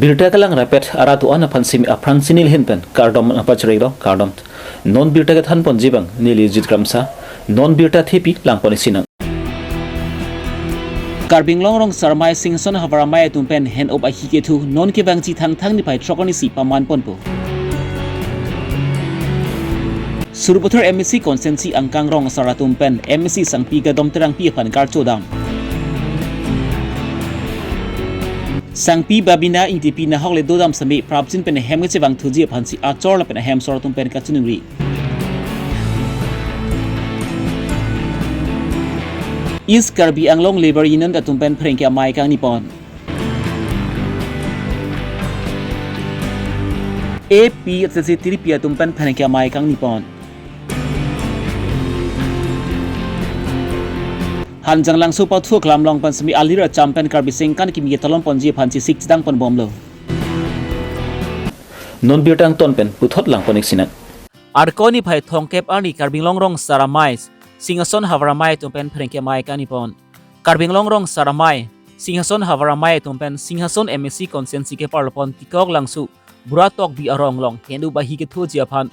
birta kalang rapet aratu ana phansimi afransinil hinpen kardom apachreiro kardom non birta ka than pon jibang nili jitramsa non birta thepi langponi sinang Karbi Longri Sarmai Singson Havaramai tumpen hand op a hiketu non ke bangji thang ni pai trokoni si paman ponpo Suruputhar MSC konsensi angkang rong saratumpen MSC sangpi gadom terang pi phan kar chodam Sangpi babina intipi na hokle dodam sami prabjin pen hem che bang thuji phansi achor la pen hem saratumpen ka chunungri East Karbi Anglong Labor Union da tumpen phrengke amai kang nipon AP se tiripia tumpen phrengke amai kang nipon Hanjang lang so pau thu klam long pan sami alira champion Karbi sing kan ki mi talon ponji phanchi sik dang pon bomlo Non birtang ton pen puthot lang ponik sinak Arkoni phai thongkep ani Karbi Longrong Saramai Singason Havaramai tumpen phrengke mai kanipon Karbi Longrong Saramai Singason Havaramai tumpen Singason MSC konsensi ke parlopon tikok langsu buratok bi arong long hendu bahi ke thu jiaphan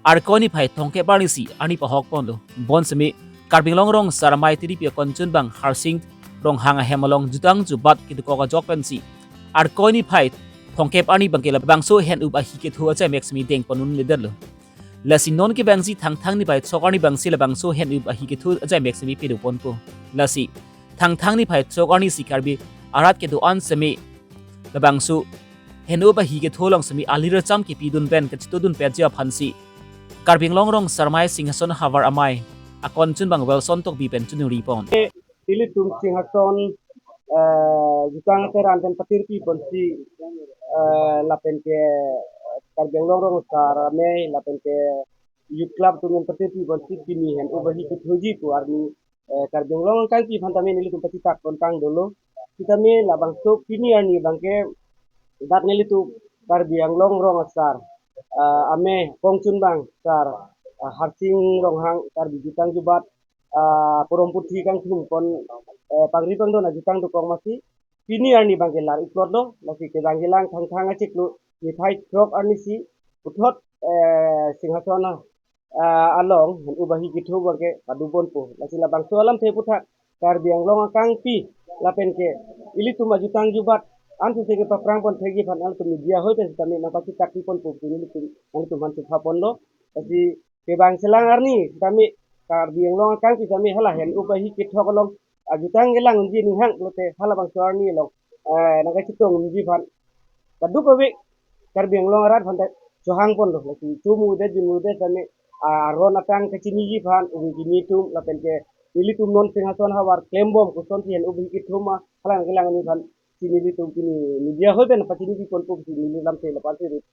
Arkoni phai thongke barisi ani pahok ponlo bon semi Karbi Longrong Saramai tiripi konchun bang harsing rong hanga hemalong jutang jubat ki ko jokpen si Arkoni phai thongke ani bangkela bangso hendu bahi ke thu acha maximi deng ponun ledalo Lasi non ke bangsi thang ni pai chokani bangsi la bangso hen up ahi ke thu ajai maximi pedu ponpo lasi thang ni pai chokani si Karbi arat ke do an semi la bangsu hen up ahi ke tholong semi alira cham ke pidun ben ke chitodun pejia phansi Karbi Longrong Sarmai Singhason Havar amai akon chun bang welson tok bi pen chunu ripon Tili tum Singhason jutang teran pen patir pi ponsi lapen ke Karbi Longrong Saramai lapen ke youth club tumen patir pi ponsi kini hen ubahi ke thuji tu arni Karbi Longrong kan pi phantame nili tum pati tak kontang dulu kita me labang so kini arni bangke dat nili tu Karbi Longrong sar ame kongchun bang sar harsing ronghang Karbi jutang jubat porong putih kang thum kon pagri pang do na jutang do kong masi kini arni bangkelar iklot do lasi ke bangkelang thang achiklu ni thai drop arni si uthot Singhasona along ubahi kithu bangke padubon po lasi la bangso alam the puthak Karbi Longrong kang pi lapen ke ili tu majutang jubat antu te ke paprang pon thegi phan al tu media hoy te tami na pati takti pon po ni tu an tu man tu phapon do lasi ke bangselang arni tami Karbi Longrong kang pi tami hala hen ubahi kitho kolong ajutang gelang unji ning hang lote hala bang suarni long naga chitong unji phan kadu ko be Karbi Longrong rat phan sohang pon lo lasi tumu de junu de tami ron atang kachini ji phan ubi gini tum lapen ke ili tum non Singhason hawar klembom ko son hen ubi kituma hala gelang ni phan sini li tum kini media hoy ben patini di kon po sini lam te la pati rit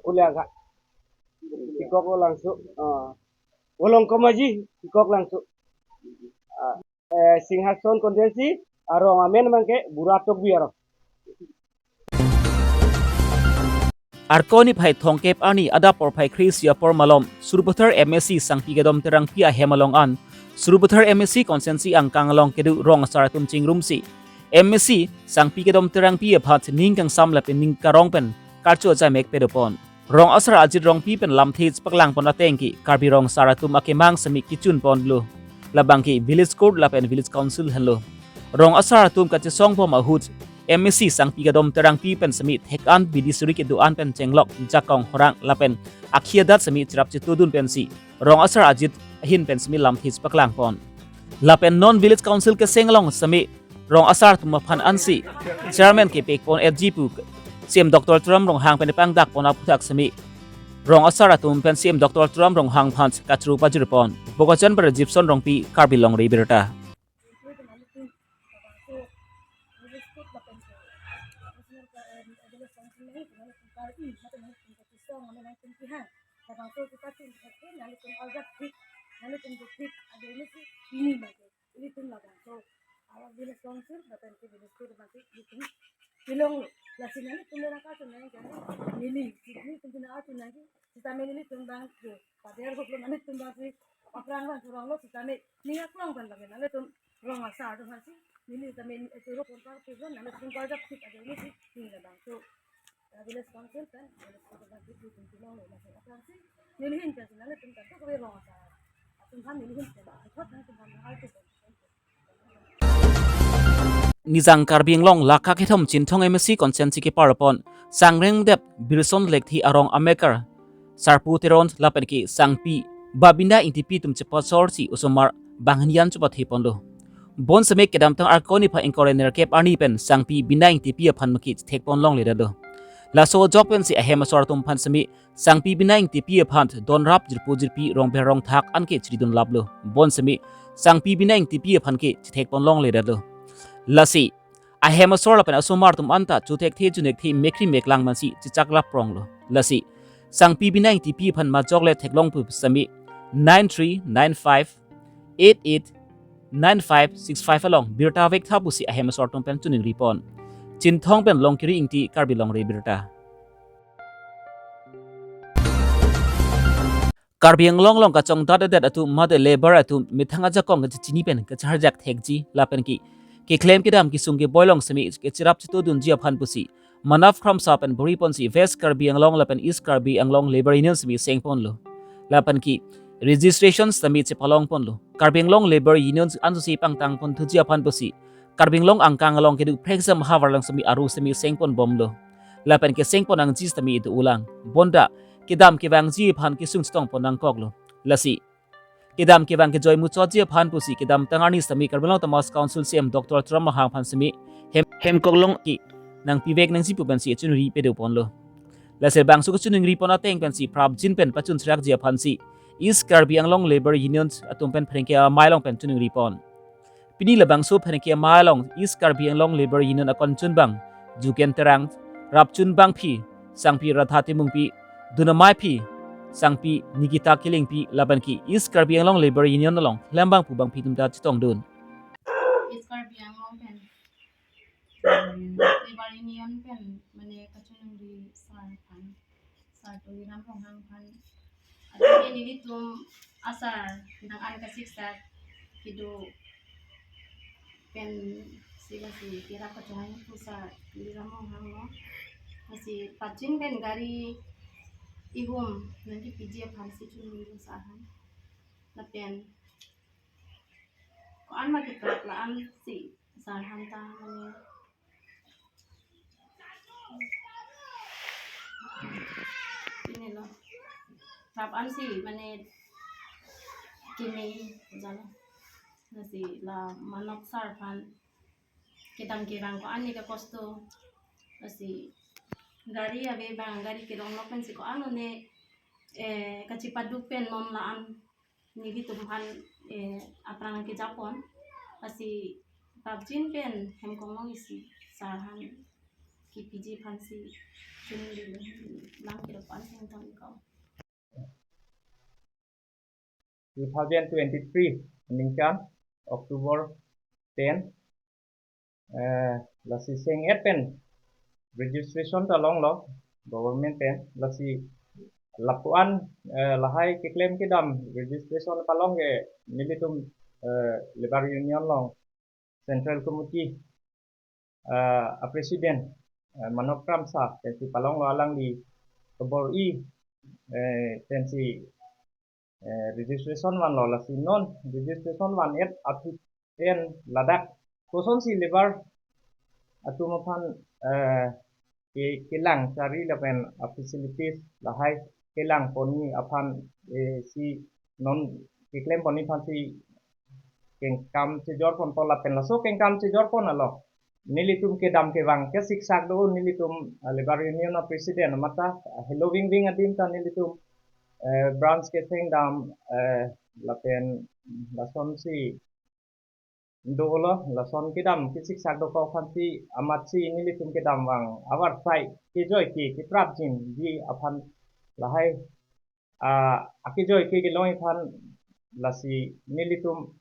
kuliah ga tikok langsung Wolong komaji tikok langsung Singhason konsensi arong amen mangke buratok biaro Arkoni phai thongkep ani ada por phai khris ya por malom Suruputhar MSC sangpi gadom terang pia hemalong an Suruputhar MSC konsensi angkang long kedu rong saratum chingrum si MSC sangpi gadom terang pia phat ning kang sam lapin ning karong pen karchu cha mek pedopon Rong asra ajit rong pi pen lam thich paklang pon atengki Karbi rong saratum akemang semi kichun pon lu labangki village court lapen village council hello rong asra tum ka chesong pom ahut MSC sangpi gadom terang pi pen semi thekan bidisuri ke duan pen chenglok jakong horang lapen akhiadat semi chirap chitudun pen si rong asra ajit hin pen semi lam thich paklang pon lapen non village council ke senglong semi rong asar tum phan ansi chairman ke pek pon FGP CM Dr. Tram rong hang penepang dak pon aputak semi rong asara tum pen CM Dr. Tram rong hang phans katru pajurpon bokachan bar Gibson rong pi Karbi Longri Abirta Pilong lasin ini tumbuh angka sebenarnya jadi ini tumbuh angka nanti kita ini tumbuh angka pada hari belum nanti tumbuh angka apa orang surang lo kita ini aku orang kan lagi nanti tum orang masa ada masih Nili tamen itu ro kontak itu nama pun kau jap sih ada ini sih tinggal bang so village council kan village council kan itu tentu mau masih apa sih nilihin kan sebenarnya tentang itu kau rong asal tentang nilihin kan itu kan tentang hal itu Nizang Karbi Long laka kithom chinthong emsi konsensi ki parapon sangreng dep birson lekthi arong ameker sarpu teron lapen ki sangpi babinda intipi tum chepa sorsi usomar banghian chupa thipondo bon seme kedam tang arkoni pha inkorener kep ani pen sangpi binda intipi aphan maki thekpon long le do laso jokpen si ahem sor tum phan semi sangpi binda intipi aphan don rap jirpu jirpi rong be rong thak anke chridun lablo bon semi sangpi binda intipi aphan ke thekpon long le do lasi ahem sor lapen asomar tum anta chutek the junek the mekri meklang mansi chichak lap prong lo lasi sangpi binda intipi aphan ma jokle theklong pu semi 9395 889565 along birta vek thabu si ahem sor tum pen tuning ripon chin thong pen long kiri ingti Karbi Longri Abirta Karbi long long ka chong da da atu mother labor atu mithanga ja kong ka chini pen ka charjak thekji lapen ki claim ki dam ki sungge boilong semi ke chirap chito dun ji aphan pusi manaf khram sa pen buri pon si west Karbi long lapen east Karbi long labor union semi sengpon lo lapan ki registration semi chepalong pon lo Karbi long labor union anju si pangtang pon thuji aphan pusi Karbi long angkang long ke du prexam havar lang semi aru semi sengpon bom lo lapan ke sengpon ang ji semi itu ulang bonda kidam ki bang ji phan ki sung stong ponang koklo lasi kidam ki bang ki joy mu choji phan pusi kidam tangani sami Karbi Tamas council cm dr tram hang phan sami hem koklong ki nang pivek nang si puban si chun ri pe de pon lo lase bang su chun ri pon ateng pen si prab jin pen pachun srak ji phan si is Karbi long labor union atum pen phenke mailong pen chun ri pon pini labang su phenke mailong is Karbi long labor union akon chun bang juken terang rap chun bang phi sangpi rathati mungpi dunamai pi sangpi Nikita Killing pi laban ki is Karbi long labor union along lambang pubang pi tumda chitong dun is Karbi Long pen labor union pen mane kachunung di sar pan sar to ram rong hang pan ati ni tum asar nang an ka siksa kido pen sila si kira kachunung pusar di ram rong hang no masih pacin pen gari igum nanti piji pan si chunung di sahan na pen ko an ma kita la an si sar hanta mane ini loh Rapan sih mana kini jalan nasi la manok sarpan kita kirang ko ani ka kosto nasi gari abe bang gari kirong lopen si ko ano ne kacipaduk pen non laan ni tumhan aprang ki Japon nasi pabjin pen hem komong isi sarhan ki piji pansi chuni dulu lang kilo pansi tang kau 2023 meningkat Oktober 10 lasi seng pen registration talong lo government pen lasi lapuan lahai ke claim ke dam registration talong ke militum labor union long central committee a president manok kramsa tensi palong lo alang di kebor i tensi registration wan lo lasi non registration wan et atu ten ladak koson si lebar atu mapan kilang cari lapen facilities lahai kilang poni apan si non kiklem poni pan si kengkam sejor pon tola pen laso kengkam sejor pon alo nilitum ke dam ke wang ke siksak do nilitum lebar union of president mata hello wing wing adim ta nilitum branch ke thing dam lapen lason si dolo lason ke dam ke siksak do ko phansi amat si nilitum ke dam wang awar sai ke joy ke prap jin ji aphan lahai ake joy ke loy phan lasi nilitum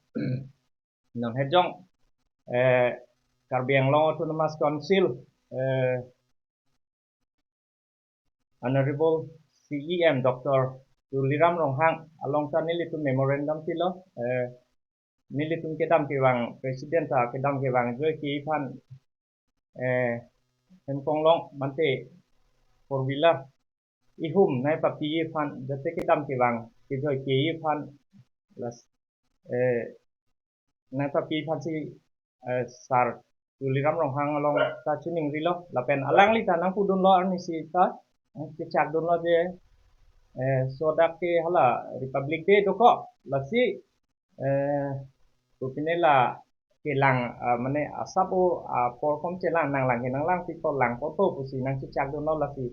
non hejong Karbi Long Autonomous Council Honorable CEM Dr. Tuliram Ronghang alongside nilitum memorandum tilo militum kedam kewang presiden sa kedam kewang joy ki phan hem konglong mante four wheeler ihum nai papi phan jate kedam kewang ki joy ki phan las nai papi phan si sar tuliram rong hang along ta chuning rilo lapen alang li ta nang pudun lo arni si ta ki chak dun lo je sodak ke hala republic day doko lasi Tupinela kilang mane asapo porkom celang nang lang hinang lang pito lang foto pusi nang cicak dono lagi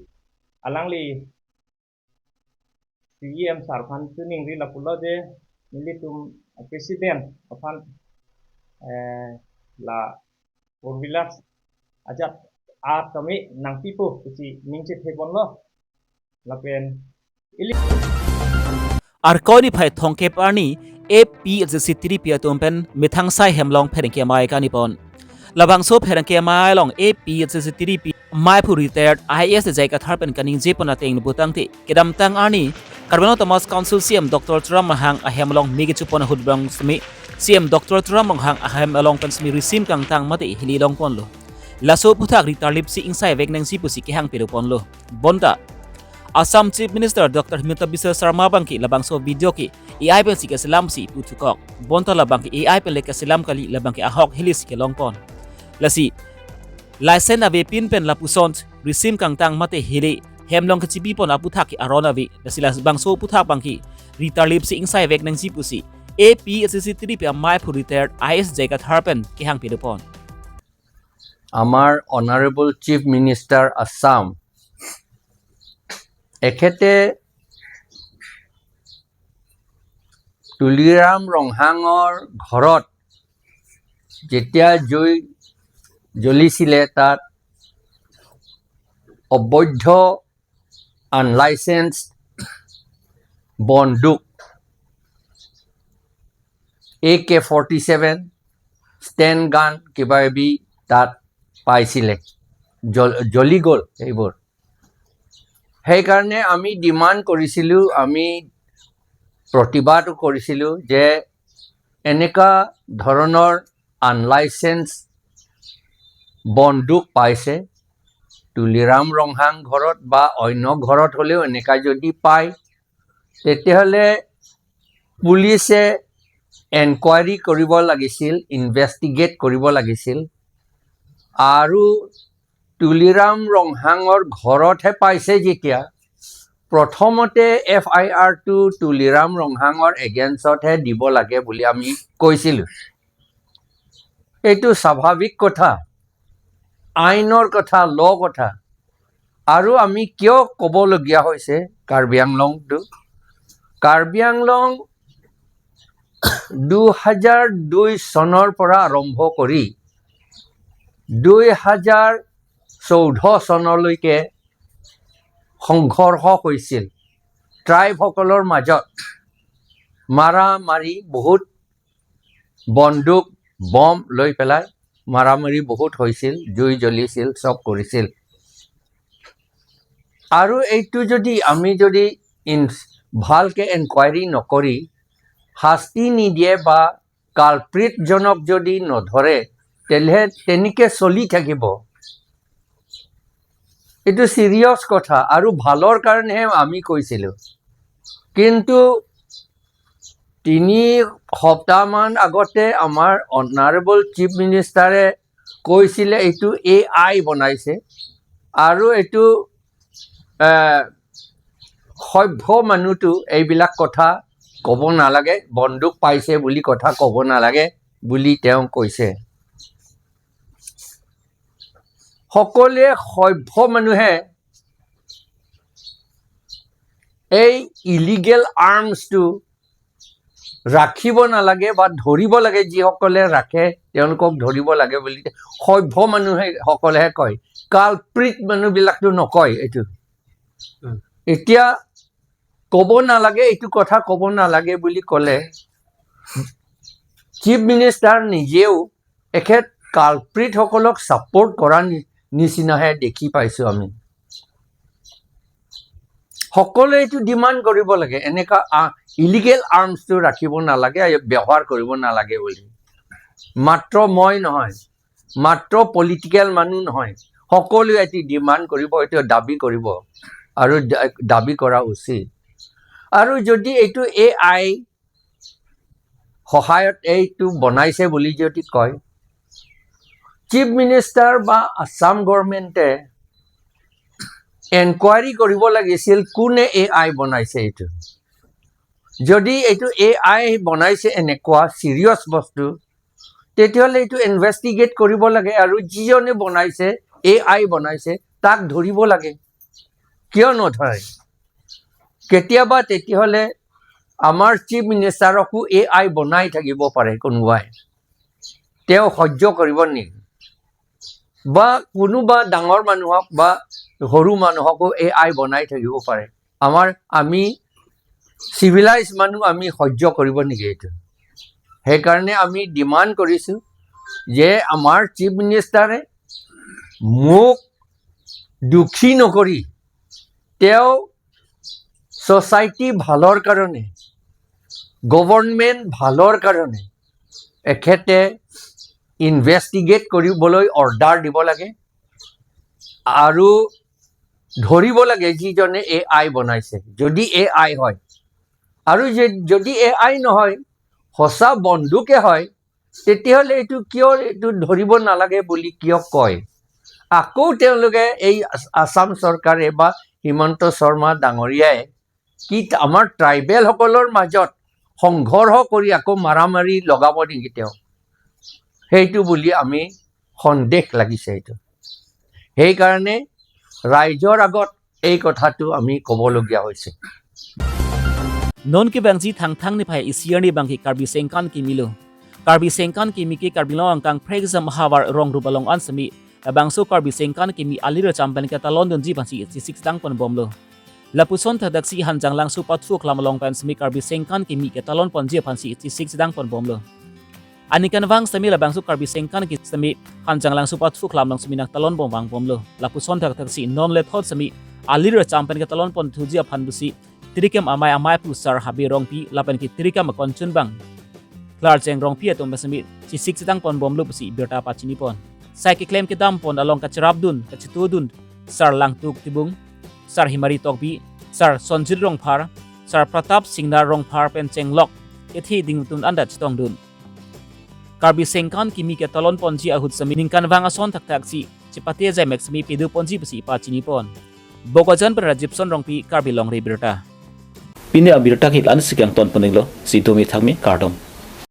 alang li CM sarpan tuning ri lapulo je militum presiden apan la urbilas ajak kami nang pipo pusi ningche thebon lo lapen Arkoni phai thongkep arni AP JC3 pia tumpen mithang sai hemlong pherengke mai kanipon labangso pherengke mai long AP JC3 pi mai phu retired IS jaika tharpen kaning jepona teng butangti kedam tang arni Karbino Thomas Council CM Dr. Tram Mahang ahemlong migi chupon hudbang smi CM Dr. Tram Mahang ahem along pensmi risim kang tang mate hililong ponlo laso puthak ritarlip si insai vegnang si pusi ki hang pirupon lo bonta Assam Chief Minister Dr. Himanta Biswa Sarma bangki labangso video ki AI pel sika selam si putukok bonta labangki AI pel leka selam kali labangki ahok hilis ke longpon lasi license ave pin pen lapusont risim kang tang mate hili hemlong kecibi pon aputhak ki arona vi lasi las bangso puthak bangki ritarlip si insai vek nang si pusi AP SC3 pe mai phu retired IS jaika tharpen ki hang pirupon Amar Honorable Chief Minister Assam এখেতে তুলিৰাম ৰংহাঙৰ ঘৰত যেতিয়া জুই জ্বলিছিলে তাত অবৈধ আনলাইসেন্স বন্দুক AK-47 ষ্টেন গান কিবাকিবি তাত পাইছিলে জ্বলি গ'ল এইবোৰ সেইকাৰণে আমি ডিমান্ড কৰিছিলোঁ আমি প্ৰতিবাদ কৰিছিলোঁ যে এনেকা ধৰণৰ আনলাইসেন্স বন্দুক পাইছে তুলিৰাম ৰংহাং ঘৰত বা অন্য ঘৰত হ'লেও এনেকা যদি পায় তেতিয়াহ'লে পুলিচে এনকুৱাৰী কৰিব লাগিছিল ইনভেষ্টিগেট কৰিব লাগিছিল আৰু তুলিৰাম ৰংহাঙৰ ঘৰতহে পাইছে যেতিয়া প্ৰথমতে FIR টো তুলিৰাম ৰংহাঙৰ এগেইনষ্টতহে দিব লাগে বুলি আমি কৈছিলোঁ এইটো স্বাভাৱিক কথা আইনৰ কথা ল কথা আৰু আমি কিয় ক'বলগীয়া হৈছে কাৰ্বি আংলংটো কাৰ্বি আংলং 2002 চনৰ পৰা আৰম্ভ কৰি 2014 চনলৈকে সংঘৰ্ষ হৈছিল ট্ৰাইবসকলৰ মাজত মাৰামাৰি বহুত বন্দুক বম লৈ পেলাই মাৰামাৰি বহুত হৈছিল জুই জ্বলিছিল সব কৰিছিল আৰু এইটো যদি আমি যদি ভালকে এনকুৱাৰী নকৰি শাস্তি নিদিয়ে বা কালপ্ৰিটজনক যদি নধৰে তেনেকে চলি থাকিব এইটো সিৰিয়াস কথা আৰু ভালৰ কাৰণেহে আমি কৈছিলোঁ কিন্তু 3 সপ্তাহমান আগতে আমাৰ অনাৰেবল চিফ মিনিষ্টাৰে কৈছিলে এইটো AI বনাইছে আৰু এইটো সভ্য মানুহটো এইবিলাক কথা ক'ব নালাগে বন্দুক পাইছে বুলি কথা ক'ব নালাগে বুলি তেওঁ কৈছে সকলোৱে সভ্য মানুহে এই ইলিগেল আৰ্মছটো ৰাখিব নালাগে বা ধৰিব লাগে যিসকলে ৰাখে তেওঁলোকক ধৰিব লাগে বুলি সভ্য মানুহে সকলেহে কয় কালপ্ৰিট মানুহবিলাকতো নকয় এইটো এতিয়া ক'ব নালাগে এইটো কথা ক'ব নালাগে বুলি ক'লে চিফ মিনিষ্টাৰ নিজেও এখেত কালপ্ৰিট সকলক ছাপোৰ্ট কৰা নিচিনাহে দেখি পাইছোঁ আমি সকলোৱে এইটো ডিমাণ্ড কৰিব লাগে এনেকা ইলিগেল আৰ্মছটো ৰাখিব নালাগে ব্যৱহাৰ কৰিব নালাগে বুলি মাত্ৰ মই নহয় মাত্ৰ পলিটিকেল মানুহ নহয় সকলোৱে এটি ডিমাণ্ড কৰিব এইটো দাবী কৰিব আৰু দাবী কৰা উচিত আৰু যদি এইটো AI সহায়ত এইটো বনাইছে বুলি যদি কয় চিফ মিনিষ্টাৰ বা আসাম গভৰ্ণমেণ্টে এনকুৱাৰী কৰিব লাগিছিল কোনে AI বনাইছে এইটো যদি এইটো AI বনাইছে এনেকুৱা সিৰিয়াছ বস্তু তেতিয়াহ'লে এইটো ইনভেষ্টিগেট কৰিব লাগে আৰু যিজনে বনাইছে AI বনাইছে তাক ধৰিব লাগে কিয় নধৰে কেতিয়াবা তেতিয়াহ'লে আমাৰ চিফ মিনিষ্টাৰকো AI বনাই থাকিব পাৰে কোনোবাই তেওঁ সহ্য কৰিব নেকি বা কোনোবা ডাঙৰ মানুহক বা সৰু মানুহকো AI বনাই থাকিব পাৰে আমি চিভিলাইজ মানুহ আমি সহ্য কৰিব নেকি এইটো সেইকাৰণে আমি ডিমাণ্ড কৰিছোঁ যে আমাৰ চিফ মিনিষ্টাৰে মোক দুখী নকৰি তেওঁ সোসাইটি ভালৰ কাৰণে গভৰ্ণমেণ্ট ভালৰ কাৰণে এখেতে ইনভেষ্টিগেট কৰিবলৈ অৰ্ডাৰ দিব লাগে আৰু ধৰিব লাগে যিজনে AI বনাইছে যদি AI হয় আৰু যদি AI নহয় সঁচা বন্দুকে হয় তেতিয়াহ'লে এইটো কিয় এইটো ধৰিব নালাগে বুলি কিয় কয় আকৌ তেওঁলোকে এই আসাম চৰকাৰে বা হিমন্ত শৰ্মা ডাঙৰীয়াই কি আমাৰ ট্ৰাইবেল সকলৰ মাজত সংঘৰ্ষ কৰি আকৌ মাৰামাৰি লগাব নেকি তেওঁ সেইটো বুলি আমি সন্দেহ লাগিছে এইটো সেইকাৰণে ৰাইজৰ আগত এই কথাটো আমি ক'বলগীয়া হৈছে non ki bangji thang ni phai isier ni bangki karbi sengkan ki milo karbi sengkan ki mi ki karbi long kang prexam hawar rong ru balong an sami bangso karbi sengkan ki mi alira chamban ka talon don ji bansi 6 dang pon bomlo lapuson thadaksi hanjang lang su patfu klamlong pan sami karbi sengkan ki mi ka talon pon ji phansi 6 dang pon bomlo anikan wang sami la bangso karbi sengkan ki sami hanjang lang su patfu klamlong sami nak talon bom wang bomlo lapuson thadaksi non le thot sami alira chamban ka talon pon thuji phan busi Tirikam amai pusar habi rongpi lapan ki tirikam konchun bang klar cheng rongpi atom basami si 6 dang pon bom lu si Abirta pachini pon sai ki claim ki dam pon along ka charabdun ka chitudun sar langtuk tibung sar himari tokbi sar sonjir rong phar sar pratap singna rong phar pen cheng lok ethi dingtun anda chitong dun karbi sengkan ki mi ke talon pon ji ahut sami ningkan wanga son tak tak si chipate jai maximi pedu pon ji basi pachini pon bogojan per rajipson rongpi Karbi Longri Abirta Pini Abirta ki lan sikyang ton peninglo si domi thangmi kardom